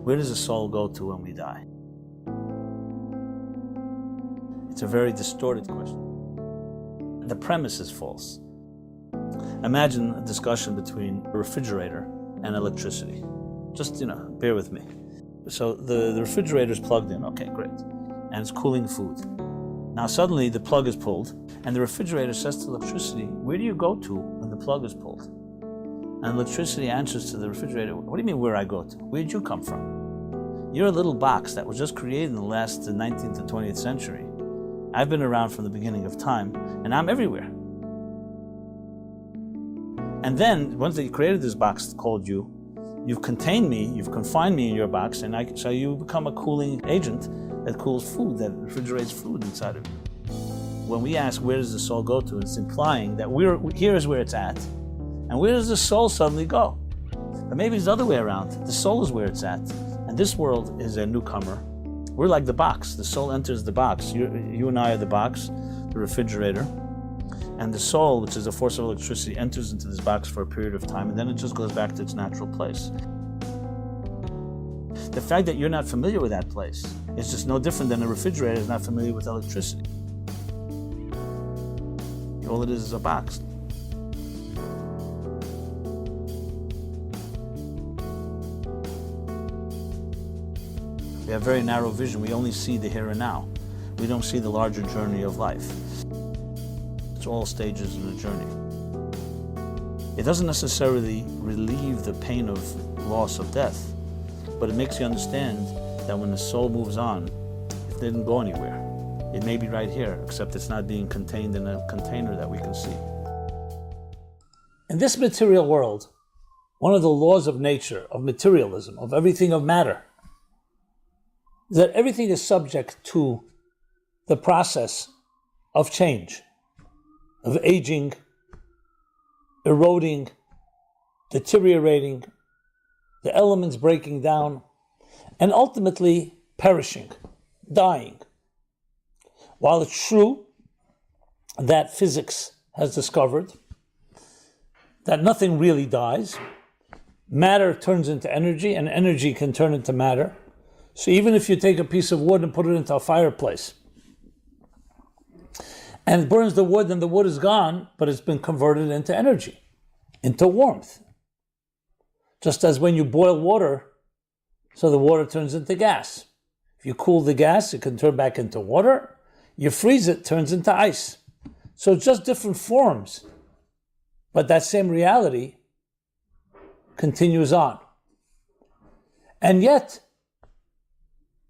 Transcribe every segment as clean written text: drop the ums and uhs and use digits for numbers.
Where does the soul go to when we die? It's a very distorted question. The premise is false. Imagine a discussion between a refrigerator and electricity. Just, bear with me. So the refrigerator is plugged in, okay, great. And it's cooling food. Now suddenly the plug is pulled, and the refrigerator says to electricity, where do you go to when the plug is pulled? And electricity answers to the refrigerator, what do you mean where I go to? Where did you come from? You're a little box that was just created in the last 19th to 20th century. I've been around from the beginning of time, and I'm everywhere. And then, once they created this box called you, you've contained me, you've confined me in your box, and so you become a cooling agent that cools food, that refrigerates food inside of you. When we ask where does the soul go to, it's implying that here is where it's at, and where does the soul suddenly go? But maybe it's the other way around. The soul is where it's at, and this world is a newcomer. We're like the box. The soul enters the box. You and I are the box, the refrigerator. And the soul, which is a force of electricity, enters into this box for a period of time, and then it just goes back to its natural place. The fact that you're not familiar with that place is just no different than a refrigerator is not familiar with electricity. All it is a box. We have very narrow vision. We only see the here and now. We don't see the larger journey of life. It's all stages in the journey. It doesn't necessarily relieve the pain of loss of death, but it makes you understand that when the soul moves on, it didn't go anywhere. It may be right here, except it's not being contained in a container that we can see. In this material world, one of the laws of nature, of materialism, of everything of matter, is that everything is subject to the process of change, of aging, eroding, deteriorating, the elements breaking down, and ultimately perishing, dying. While it's true that physics has discovered that nothing really dies, matter turns into energy, and energy can turn into matter. So even if you take a piece of wood and put it into a fireplace, and it burns the wood, then the wood is gone, but it's been converted into energy, into warmth. Just as when you boil water, so the water turns into gas. If you cool the gas, it can turn back into water. You freeze it, turns into ice. So it's just different forms, but that same reality continues on. And yet,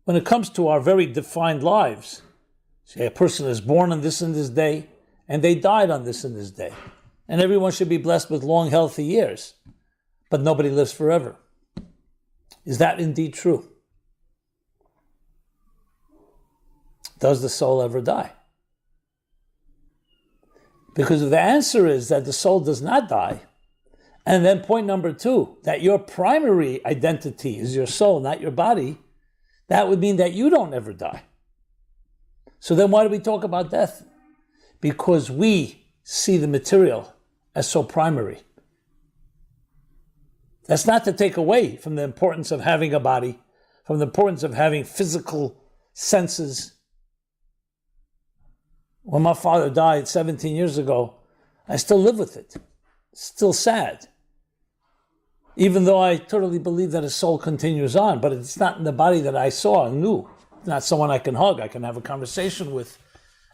when it comes to our very defined lives, say a person is born on this and this day, and they died on this and this day. And everyone should be blessed with long, healthy years. But nobody lives forever. Is that indeed true? Does the soul ever die? Because if the answer is that the soul does not die, and then point number two, that your primary identity is your soul, not your body, that would mean that you don't ever die. So then why do we talk about death? Because we see the material as so primary. That's not to take away from the importance of having a body, from the importance of having physical senses. When my father died 17 years ago, I still live with it. It's still sad. Even though I totally believe that his soul continues on, but it's not in the body that I saw and knew. It's not someone I can hug, I can have a conversation with,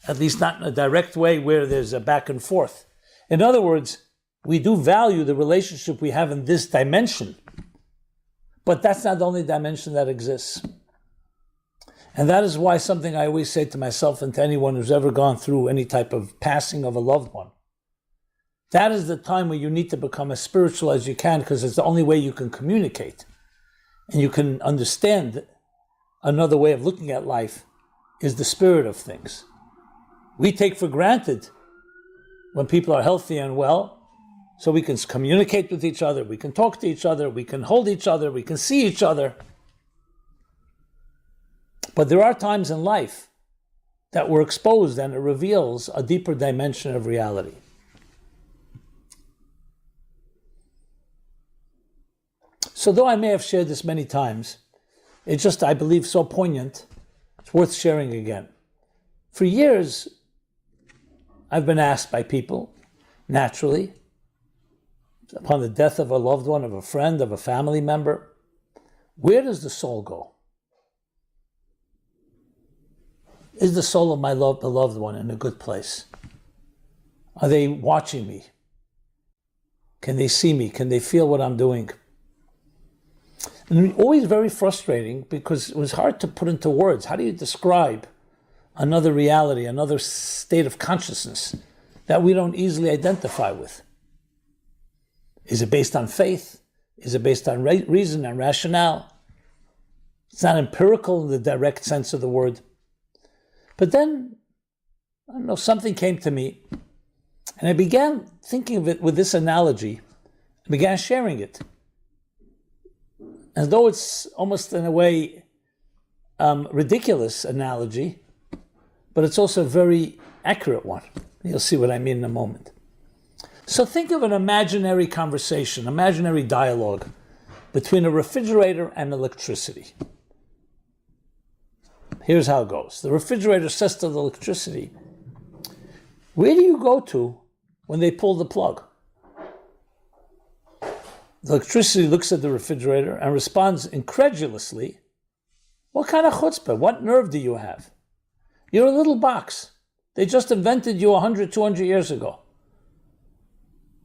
at least not in a direct way where there's a back and forth. In other words, we do value the relationship we have in this dimension, but that's not the only dimension that exists. And that is why something I always say to myself and to anyone who's ever gone through any type of passing of a loved one, that is the time where you need to become as spiritual as you can, because it's the only way you can communicate. And you can understand another way of looking at life is the spirit of things. We take for granted when people are healthy and well, so we can communicate with each other, we can talk to each other, we can hold each other, we can see each other. But there are times in life that we're exposed and it reveals a deeper dimension of reality. So though I may have shared this many times, It's just, I believe, so poignant. It's worth sharing again. For years, I've been asked by people, naturally, upon the death of a loved one, of a friend, of a family member, where does the soul go? Is the soul of my beloved one in a good place? Are they watching me? Can they see me? Can they feel what I'm doing? And always very frustrating because it was hard to put into words. How do you describe another reality, another state of consciousness that we don't easily identify with? Is it based on faith? Is it based on reason and rationale? It's not empirical in the direct sense of the word. But then, I don't know, something came to me, and I began thinking of it with this analogy. I began sharing it, as though it's almost in a way ridiculous analogy, but it's also a very accurate one. You'll see what I mean in a moment. So think of an imaginary conversation, imaginary dialogue between a refrigerator and electricity. Here's how it goes. The refrigerator says to the electricity, where do you go to when they pull the plug? The electricity looks at the refrigerator and responds incredulously, what kind of chutzpah? What nerve do you have? You're a little box. They just invented you 100, 200 years ago.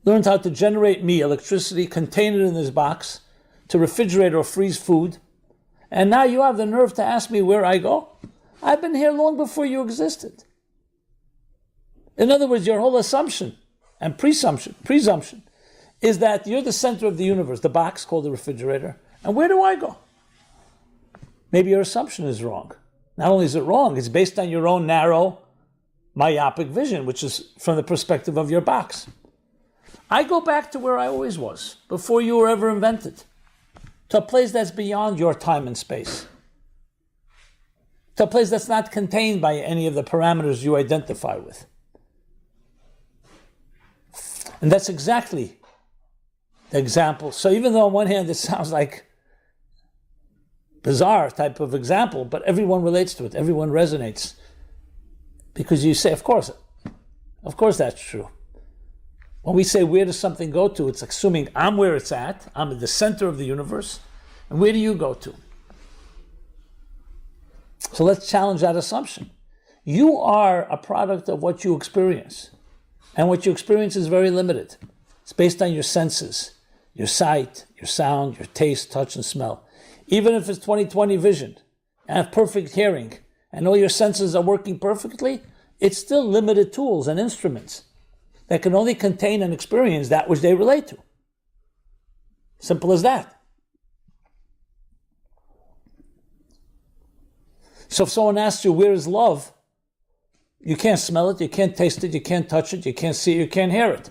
Learned how to generate me, electricity, contain it in this box, to refrigerate or freeze food, and now you have the nerve to ask me where I go? I've been here long before you existed. In other words, your whole assumption and presumption is that you're the center of the universe, the box called the refrigerator, and where do I go? Maybe your assumption is wrong. Not only is it wrong, it's based on your own narrow, myopic vision, which is from the perspective of your box. I go back to where I always was, before you were ever invented, to a place that's beyond your time and space, to a place that's not contained by any of the parameters you identify with. And that's exactly the example. So even though on one hand it sounds like bizarre type of example, but everyone relates to it, everyone resonates. Because you say, of course that's true. When we say, where does something go to? It's assuming I'm where it's at, I'm at the center of the universe, and where do you go to? So let's challenge that assumption. You are a product of what you experience, and what you experience is very limited. It's based on your senses, your sight, your sound, your taste, touch, and smell. Even if it's 20/20 vision, and have perfect hearing, and all your senses are working perfectly, it's still limited tools and instruments that can only contain and experience that which they relate to. Simple as that. So if someone asks you, where is love? You can't smell it, you can't taste it, you can't touch it, you can't see it, you can't hear it.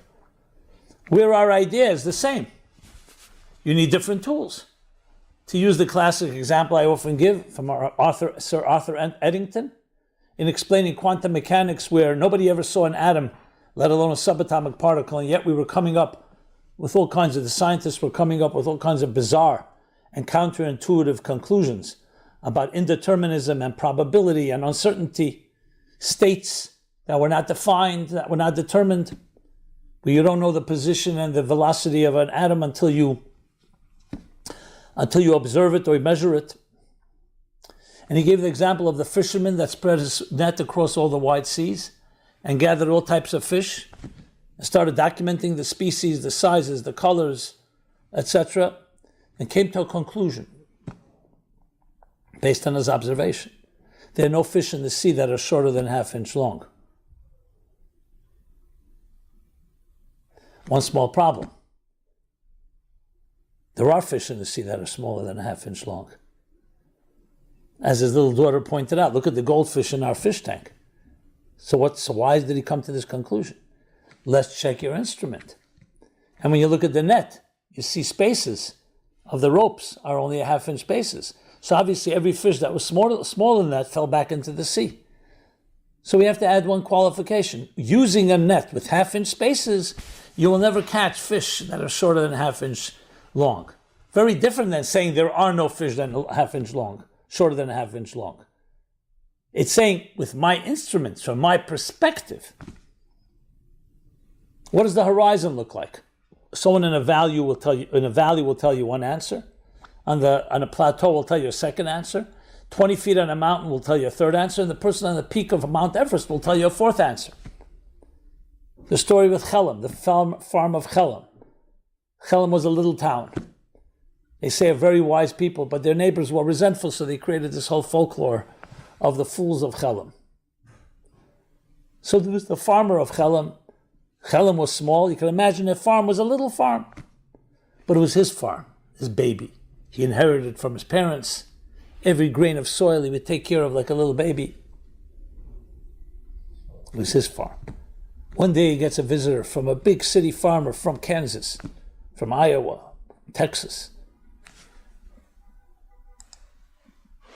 Where our idea is the same. You need different tools. To use the classic example I often give from our author, Sir Arthur Eddington, in explaining quantum mechanics, where nobody ever saw an atom, let alone a subatomic particle, and yet we were coming up with all kinds of, the scientists were coming up with all kinds of bizarre and counterintuitive conclusions about indeterminism and probability and uncertainty, states that were not defined, that were not determined, where you don't know the position and the velocity of an atom until you observe it or measure it. And he gave the example of the fisherman that spread his net across all the wide seas and gathered all types of fish and started documenting the species, the sizes, the colors, etc., and came to a conclusion based on his observation. There are no fish in the sea that are shorter than a half-inch long. One small problem. There are fish in the sea that are smaller than a half-inch long. As his little daughter pointed out, look at the goldfish in our fish tank. So why did he come to this conclusion? Let's check your instrument. And when you look at the net, you see spaces of the ropes are only a half-inch spaces. So obviously every fish that was smaller than that fell back into the sea. So we have to add one qualification. Using a net with half-inch spaces, you will never catch fish that are shorter than a half-inch long. Very different than saying there are no fish that are half inch long, shorter than a half inch long. It's saying with my instruments, from my perspective, what does the horizon look like? Someone in a valley will tell you one answer. On a plateau will tell you a second answer. 20 feet on a mountain will tell you a third answer, and the person on the peak of Mount Everest will tell you a fourth answer. The story with Chelm, the farm of Chelm. Chelm was a little town. They say a very wise people, but their neighbors were resentful, so they created this whole folklore of the fools of Chelm. So there was the farmer of Chelm. Chelm was small. You can imagine a farm was a little farm. But it was his farm, his baby. He inherited it from his parents. Every grain of soil he would take care of like a little baby. It was his farm. One day he gets a visitor from a big city farmer from Kansas, from Iowa, Texas.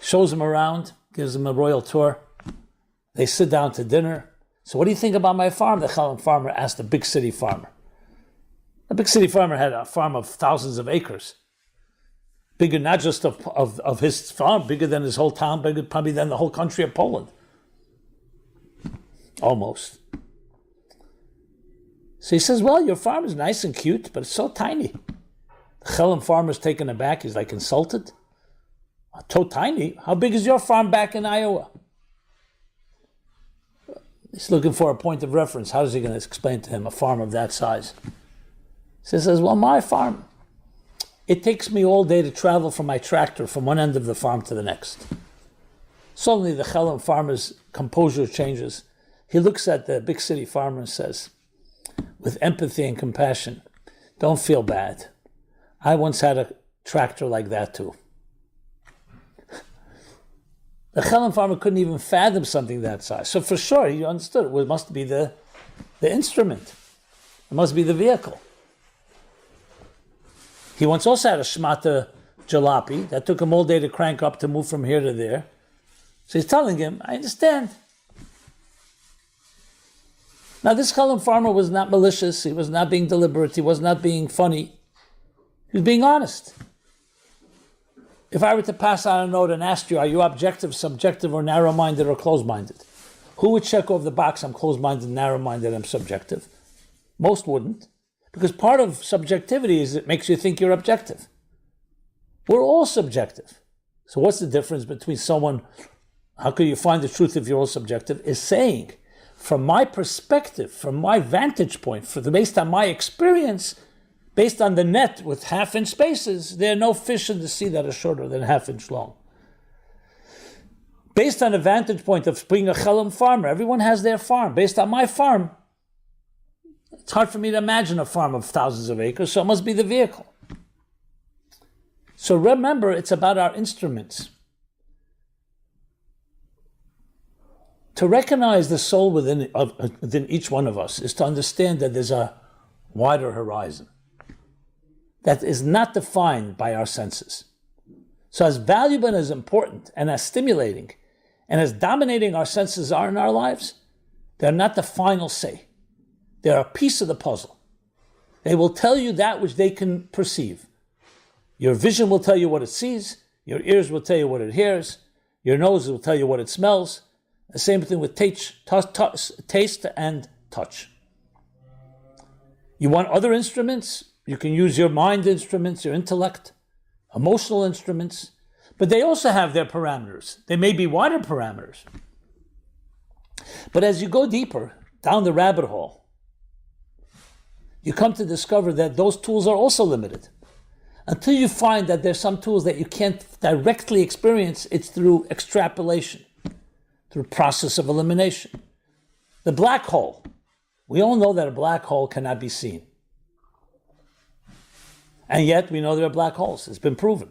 Shows him around, gives him a royal tour. They sit down to dinner. So what do you think about my farm? The Chelm farmer asked the big city farmer. The big city farmer had a farm of thousands of acres. Bigger not just of his farm, bigger than his whole town, bigger probably than the whole country of Poland. Almost. So he says, well, your farm is nice and cute, but it's so tiny. The Chelm farmer's taken aback. He's like insulted. So tiny? How big is your farm back in Iowa? He's looking for a point of reference. How is he going to explain to him a farm of that size? So he says, well, my farm, it takes me all day to travel from my tractor from one end of the farm to the next. Suddenly the Chelm farmer's composure changes. He looks at the big city farmer and says, with empathy and compassion, don't feel bad. I once had a tractor like that too. The Chelm farmer couldn't even fathom something that size. So for sure, he understood it must be the instrument. It must be the vehicle. He once also had a shmata jalopy that took him all day to crank up to move from here to there. So he's telling him, I understand. Now this Chelm farmer was not malicious. He was not being deliberate. He was not being funny. He was being honest. If I were to pass on a note and ask you, are you objective, subjective, or narrow-minded or closed-minded? Who would check off the box, I'm closed-minded, narrow-minded, I'm subjective? Most wouldn't. Because part of subjectivity is it makes you think you're objective. We're all subjective. So what's the difference between someone, how can you find the truth if you're all subjective, is saying, from my perspective, from my vantage point, based on my experience, based on the net with half-inch spaces, there are no fish in the sea that are shorter than half-inch long. Based on the vantage point of being a Chelm farmer, everyone has their farm. Based on my farm, it's hard for me to imagine a farm of thousands of acres, so it must be the vehicle. So remember, it's about our instruments. To recognize the soul within each one of us is to understand that there's a wider horizon that is not defined by our senses. So as valuable and as important and as stimulating and as dominating our senses are in our lives, they're not the final say. They're a piece of the puzzle. They will tell you that which they can perceive. Your vision will tell you what it sees. Your ears will tell you what it hears. Your nose will tell you what it smells. The same thing with taste and touch. You want other instruments? You can use your mind instruments, your intellect, emotional instruments, but they also have their parameters. They may be wider parameters. But as you go deeper down the rabbit hole, you come to discover that those tools are also limited. Until you find that there's some tools that you can't directly experience, it's through extrapolation, through process of elimination. The black hole. We all know that a black hole cannot be seen. And yet we know there are black holes. It's been proven.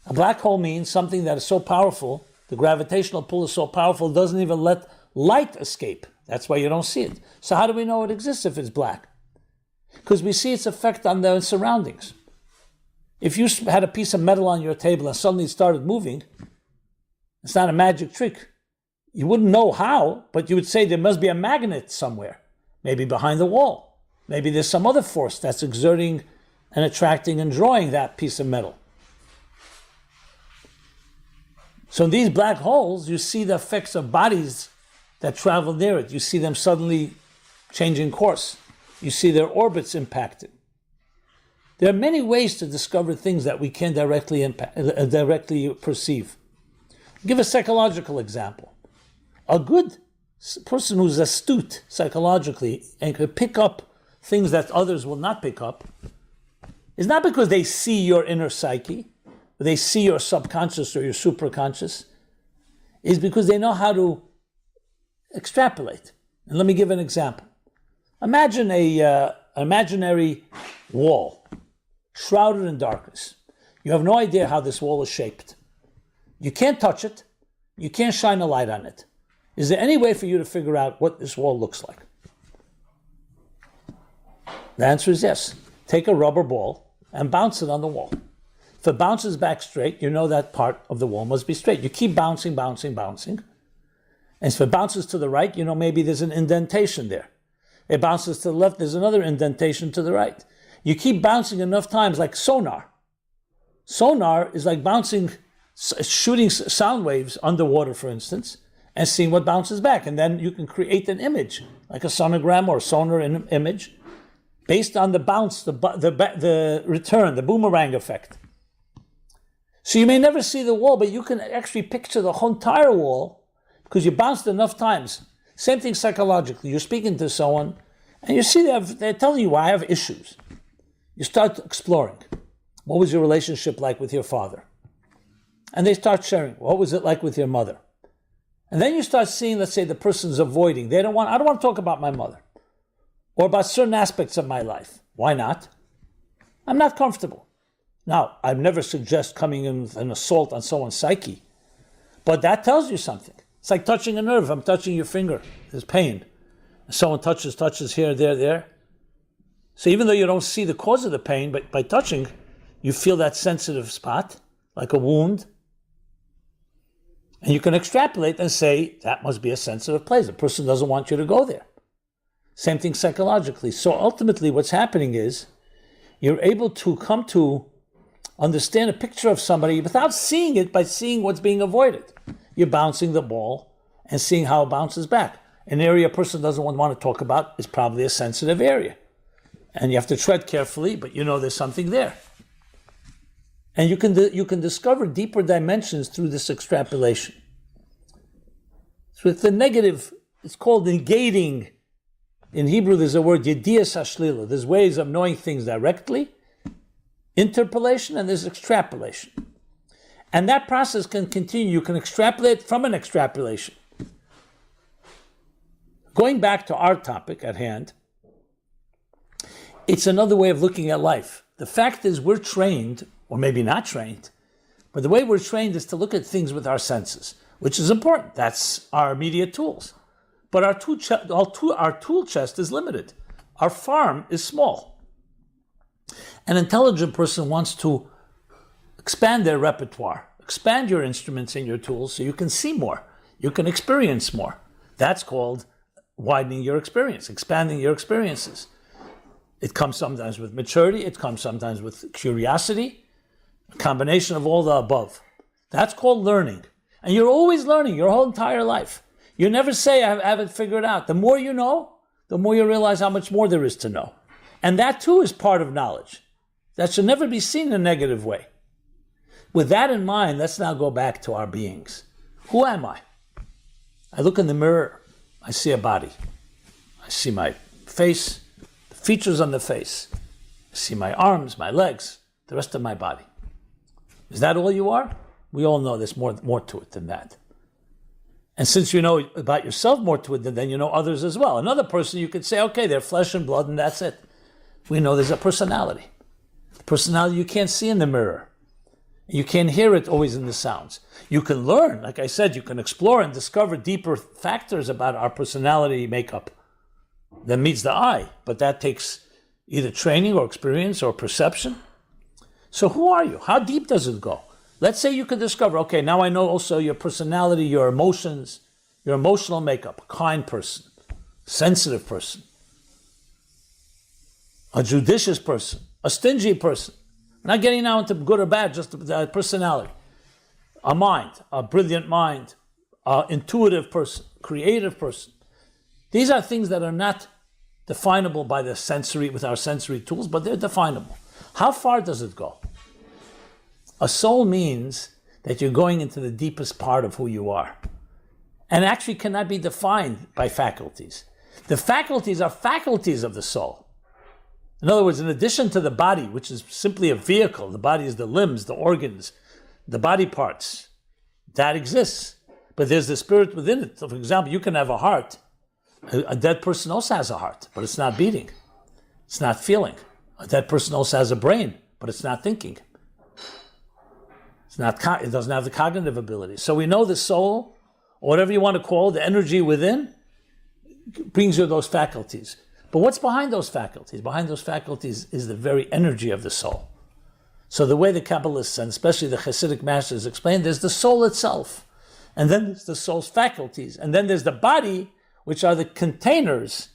A black hole means something that is so powerful, the gravitational pull is so powerful, it doesn't even let light escape. That's why you don't see it. So how do we know it exists if it's black? Because we see its effect on the surroundings. If you had a piece of metal on your table and suddenly it started moving, it's not a magic trick. You wouldn't know how, but you would say there must be a magnet somewhere, maybe behind the wall. Maybe there's some other force that's exerting and attracting and drawing that piece of metal. So in these black holes, you see the effects of bodies that travel near it. You see them suddenly changing course. You see their orbits impacted. There are many ways to discover things that we can't directly perceive. I'll give a psychological example. A good person who's astute psychologically and could pick up things that others will not pick up is not because they see your inner psyche, or they see your subconscious or your superconscious, is because they know how to extrapolate. And let me give an example. Imagine an imaginary wall, shrouded in darkness. You have no idea how this wall is shaped. You can't touch it. You can't shine a light on it. Is there any way for you to figure out what this wall looks like? The answer is yes. Take a rubber ball and bounce it on the wall. If it bounces back straight, you know that part of the wall must be straight. You keep bouncing. And if it bounces to the right, you know maybe there's an indentation there. It bounces to the left, there's another indentation to the right. You keep bouncing enough times, like sonar. Sonar is like bouncing, shooting sound waves underwater, for instance, and seeing what bounces back. And then you can create an image, like a sonogram or sonar image, based on the bounce, the return, the boomerang effect. So you may never see the wall, but you can actually picture the whole entire wall because you bounced enough times. Same thing psychologically. You're speaking to someone, and you see they're telling you, I have issues. You start exploring. What was your relationship like with your father? And they start sharing. What was it like with your mother? And then you start seeing, let's say, the person's avoiding. I don't want to talk about my mother or about certain aspects of my life. Why not? I'm not comfortable. Now, I never suggest coming in with an assault on someone's psyche, but that tells you something. It's like touching a nerve. I'm touching your finger. There's pain. Someone touches here, there. So even though you don't see the cause of the pain, but by touching, you feel that sensitive spot, like a wound. And you can extrapolate and say, that must be a sensitive place. The person doesn't want you to go there. Same thing psychologically. So ultimately what's happening is, you're able to come to understand a picture of somebody without seeing it, by seeing what's being avoided. You're bouncing the ball and seeing how it bounces back. An area a person doesn't want to talk about is probably a sensitive area. And you have to tread carefully, but you know there's something there. And you can discover deeper dimensions through this extrapolation. So with the negative, it's called negating. In Hebrew, there's a word, yediyas hashlila. There's ways of knowing things directly, interpolation, and there's extrapolation. And that process can continue. You can extrapolate from an extrapolation. Going back to our topic at hand, it's another way of looking at life. The fact is we're trained, or maybe not trained, but the way we're trained is to look at things with our senses, which is important. That's our immediate tools. But our tool chest is limited. Our farm is small. An intelligent person wants to expand their repertoire, expand your instruments and your tools so you can see more, you can experience more. That's called widening your experience, expanding your experiences. It comes sometimes with maturity, it comes sometimes with curiosity, a combination of all the above. That's called learning. And you're always learning your whole entire life. You never say, I haven't figured out. The more you know, the more you realize how much more there is to know. And that too is part of knowledge. That should never be seen in a negative way. With that in mind, let's now go back to our beings. Who am I? I look in the mirror, I see a body. I see my face, the features on the face. I see my arms, my legs, the rest of my body. Is that all you are? We all know there's more to it than that. And since you know about yourself more to it, then you know others as well. Another person, you could say, okay, they're flesh and blood and that's it. We know there's a personality. A personality you can't see in the mirror. You can't hear it always in the sounds. You can learn, like I said, you can explore and discover deeper factors about our personality makeup than meets the eye. But that takes either training or experience or perception. So who are you? How deep does it go? Let's say you could discover, okay, now I know also your personality, your emotions, your emotional makeup, a kind person, sensitive person, a judicious person, a stingy person. We're not getting now into good or bad, just the personality. A mind, a brilliant mind, an intuitive person, creative person. These are things that are not definable by the sensory, with our sensory tools, but they're definable. How far does it go? A soul means that you're going into the deepest part of who you are, and actually cannot be defined by faculties. The faculties are faculties of the soul. In other words, in addition to the body, which is simply a vehicle, the body is the limbs, the organs, the body parts, that exists. But there's the spirit within it. So for example, you can have a heart. A dead person also has a heart, but it's not beating. It's not feeling. A dead person also has a brain, but it's not thinking. It doesn't have the cognitive ability. So we know the soul, or whatever you want to call it, the energy within, brings you those faculties. But what's behind those faculties? Behind those faculties is the very energy of the soul. So the way the Kabbalists, and especially the Hasidic masters, explain, there's the soul itself, and then there's the soul's faculties, and then there's the body, which are the containers,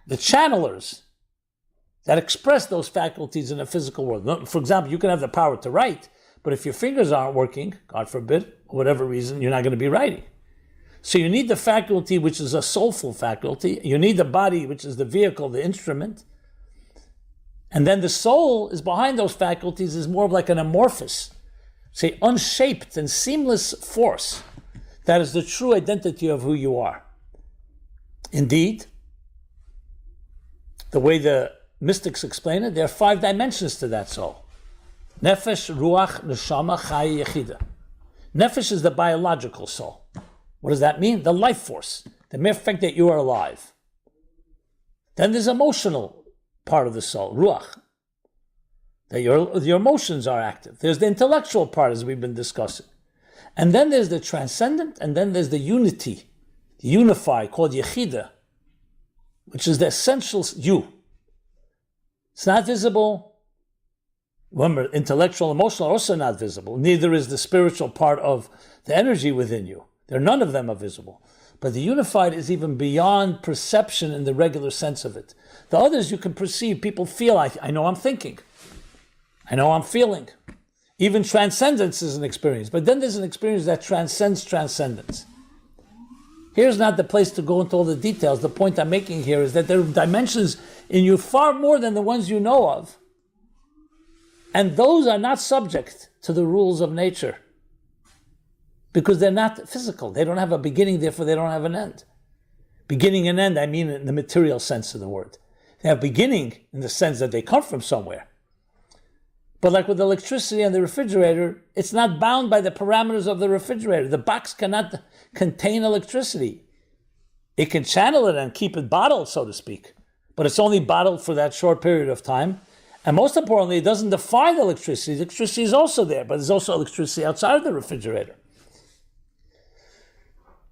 the channelers, that express those faculties in the physical world. For example, you can have the power to write, but if your fingers aren't working, God forbid, for whatever reason, you're not going to be writing. So you need the faculty, which is a soulful faculty. You need the body, which is the vehicle, the instrument. And then the soul is behind those faculties, is more of like an amorphous, say, unshaped and seamless force. That is the true identity of who you are. Indeed, the way the mystics explain it, there are 5 dimensions to that soul. Nefesh, Ruach, Neshama, Chai, Yechida. Nefesh is the biological soul. What does that mean? The life force, the mere fact that you are alive. Then there's emotional part of the soul, Ruach, that your emotions are active. There's the intellectual part, as we've been discussing. And then there's the transcendent, and then there's the unity, the unify, called Yechida, which is the essential you. It's not visible. Remember, intellectual, emotional are also not visible. Neither is the spiritual part of the energy within you. None of them are visible. But the unified is even beyond perception in the regular sense of it. The others you can perceive, people feel, I know I'm thinking. I know I'm feeling. Even transcendence is an experience. But then there's an experience that transcends transcendence. Here's not the place to go into all the details. The point I'm making here is that there are dimensions in you far more than the ones you know of. And those are not subject to the rules of nature, because they're not physical. They don't have a beginning, therefore they don't have an end. Beginning and end, I mean in the material sense of the word. They have beginning in the sense that they come from somewhere. But like with electricity and the refrigerator, it's not bound by the parameters of the refrigerator. The box cannot contain electricity. It can channel it and keep it bottled, so to speak. But it's only bottled for that short period of time. And most importantly, it doesn't define electricity. Electricity is also there, but there's also electricity outside of the refrigerator.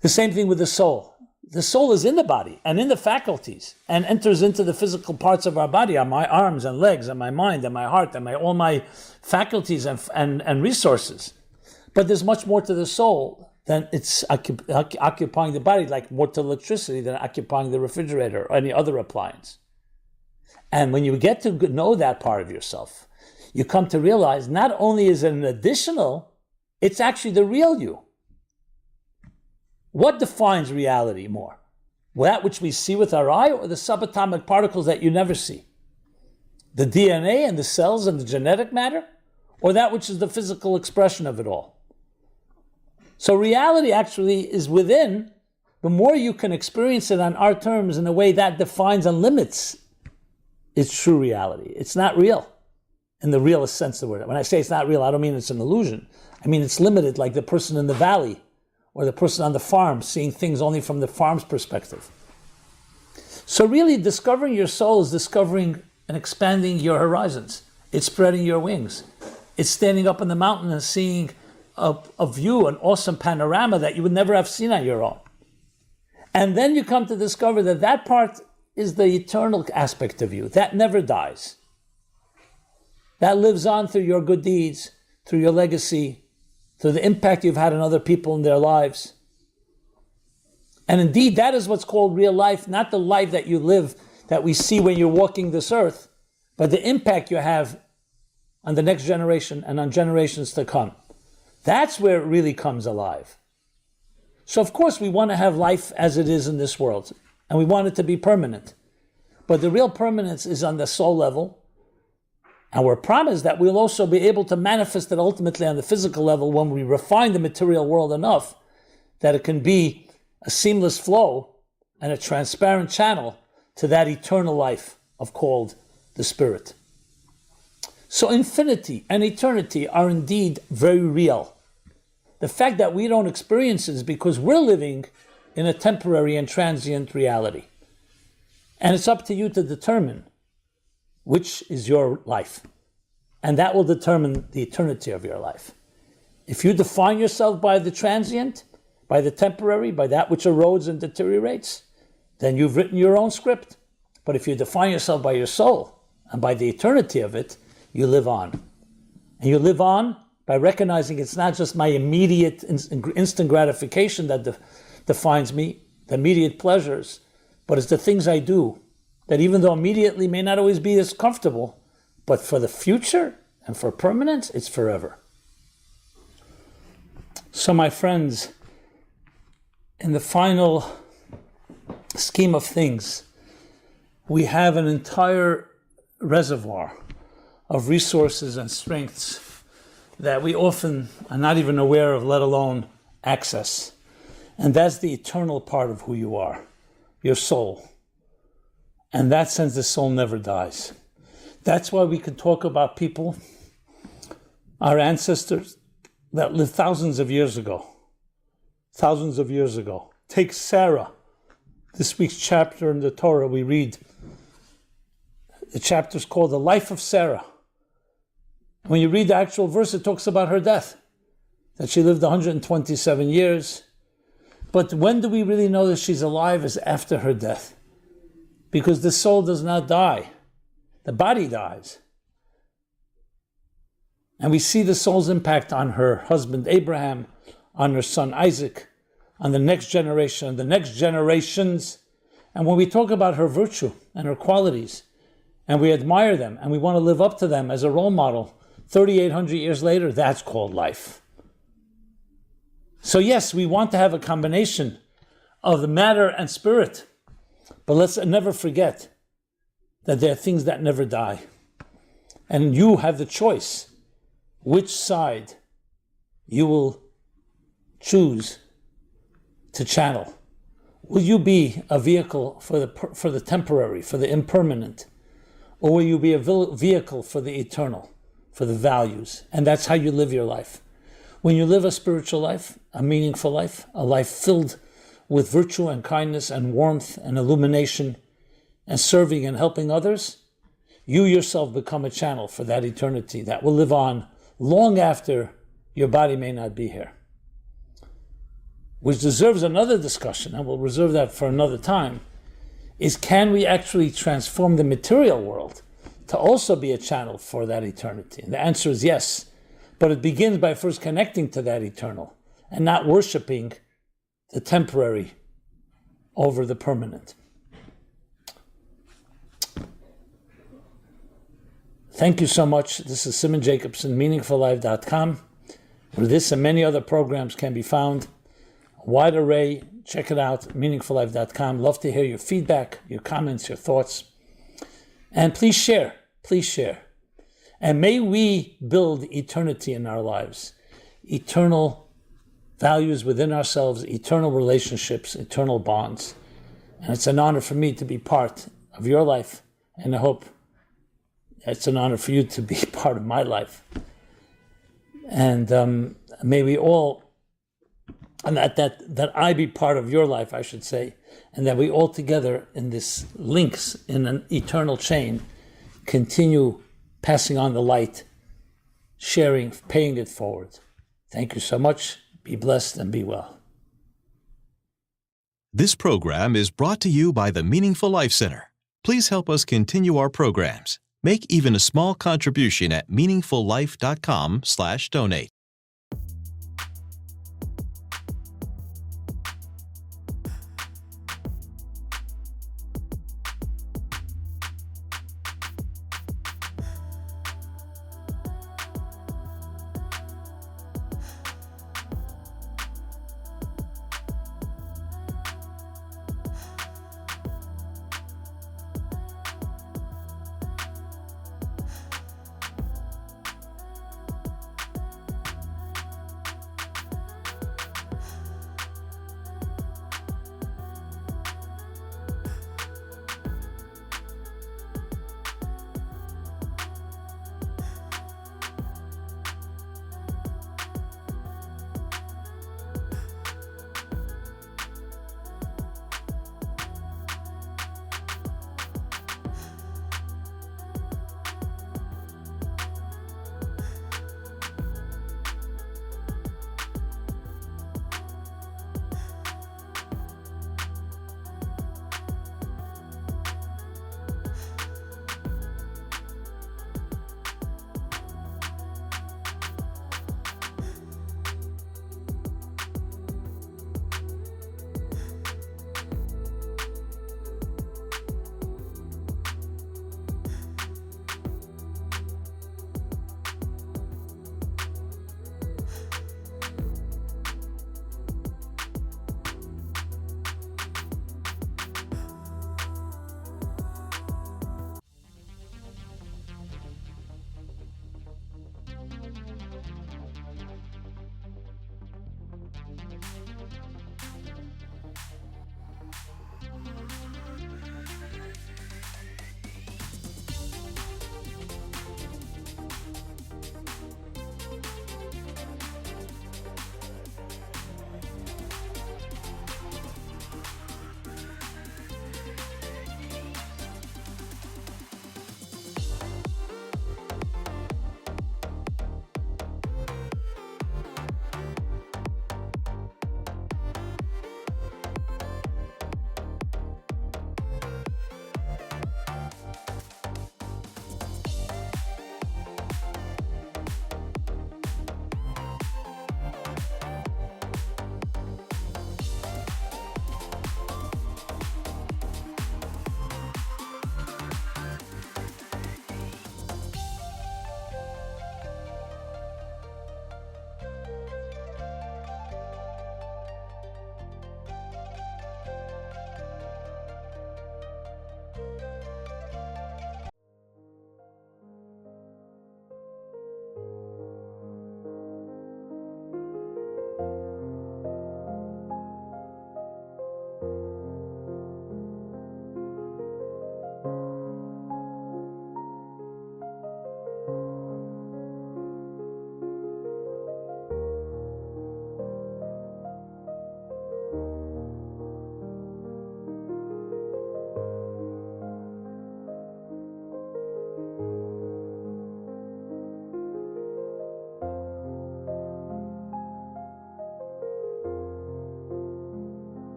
The same thing with the soul. The soul is in the body and in the faculties and enters into the physical parts of our body, on my arms and legs and my mind and my heart and all my faculties and resources. But there's much more to the soul than it's occupying the body, like more to electricity than occupying the refrigerator or any other appliance. And when you get to know that part of yourself, you come to realize not only is it an additional, it's actually the real you. What defines reality more? That which we see with our eye, or the subatomic particles that you never see? The DNA and the cells and the genetic matter, or that which is the physical expression of it all? So reality actually is within. The more you can experience it on our terms in a way that defines and limits its true reality. It's not real in the realest sense of the word. When I say it's not real, I don't mean it's an illusion. I mean it's limited, like the person in the valley or the person on the farm seeing things only from the farm's perspective. So really, discovering your soul is discovering and expanding your horizons. It's spreading your wings. It's standing up on the mountain and seeing a view, an awesome panorama that you would never have seen on your own. And then you come to discover that that part is the eternal aspect of you. That never dies. That lives on through your good deeds, through your legacy, through the impact you've had on other people in their lives. And indeed, that is what's called real life, not the life that you live, that we see when you're walking this earth, but the impact you have on the next generation and on generations to come. That's where it really comes alive. So of course we want to have life as it is in this world, and we want it to be permanent. But the real permanence is on the soul level, and we're promised that we'll also be able to manifest it ultimately on the physical level when we refine the material world enough that it can be a seamless flow and a transparent channel to that eternal life called the Spirit. So infinity and eternity are indeed very real. The fact that we don't experience it is because we're living in a temporary and transient reality. And it's up to you to determine which is your life. And that will determine the eternity of your life. If you define yourself by the transient, by the temporary, by that which erodes and deteriorates, then you've written your own script. But if you define yourself by your soul and by the eternity of it, you live on. And you live on by recognizing it's not just my immediate instant gratification that defines me, the immediate pleasures, but it's the things I do that even though immediately may not always be as comfortable, but for the future and for permanence, it's forever. So my friends, in the final scheme of things, we have an entire reservoir of resources and strengths that we often are not even aware of, let alone access. And that's the eternal part of who you are, your soul. In that sense, the soul never dies. That's why we can talk about people, our ancestors that lived thousands of years ago. Take Sarah. This week's chapter in the Torah we read. The chapter is called The Life of Sarah. When you read the actual verse, it talks about her death, that she lived 127 years. But when do we really know that she's alive is after her death. Because the soul does not die. The body dies. And we see the soul's impact on her husband Abraham, on her son Isaac, on the next generation, and the next generations. And when we talk about her virtue and her qualities, and we admire them, and we want to live up to them as a role model, 3,800 years later, that's called life. So yes, we want to have a combination of the matter and spirit, but let's never forget that there are things that never die. And you have the choice which side you will choose to channel. Will you be a vehicle for the temporary, for the impermanent, or will you be a vehicle for the eternal, for the values? And that's how you live your life. When you live a spiritual life, a meaningful life, a life filled with virtue and kindness and warmth and illumination and serving and helping others, you yourself become a channel for that eternity that will live on long after your body may not be here. Which deserves another discussion, and we'll reserve that for another time, is can we actually transform the material world to also be a channel for that eternity? And the answer is yes, but it begins by first connecting to that eternal and not worshiping the temporary over the permanent. Thank you so much. This is Simon Jacobson, meaningfullife.com, where this and many other programs can be found. A wide array. Check it out, meaningfullife.com. Love to hear your feedback, your comments, your thoughts. And please share. And may we build eternity in our lives. Eternal values within ourselves, eternal relationships, eternal bonds. And it's an honor for me to be part of your life. And I hope it's an honor for you to be part of my life. And may we all, and that I be part of your life, I should say, and that we all together in this links in an eternal chain continue passing on the light, sharing, paying it forward. Thank you so much. Be blessed and be well. This program is brought to you by the Meaningful Life Center. Please help us continue our programs. Make even a small contribution at meaningfullife.com/donate.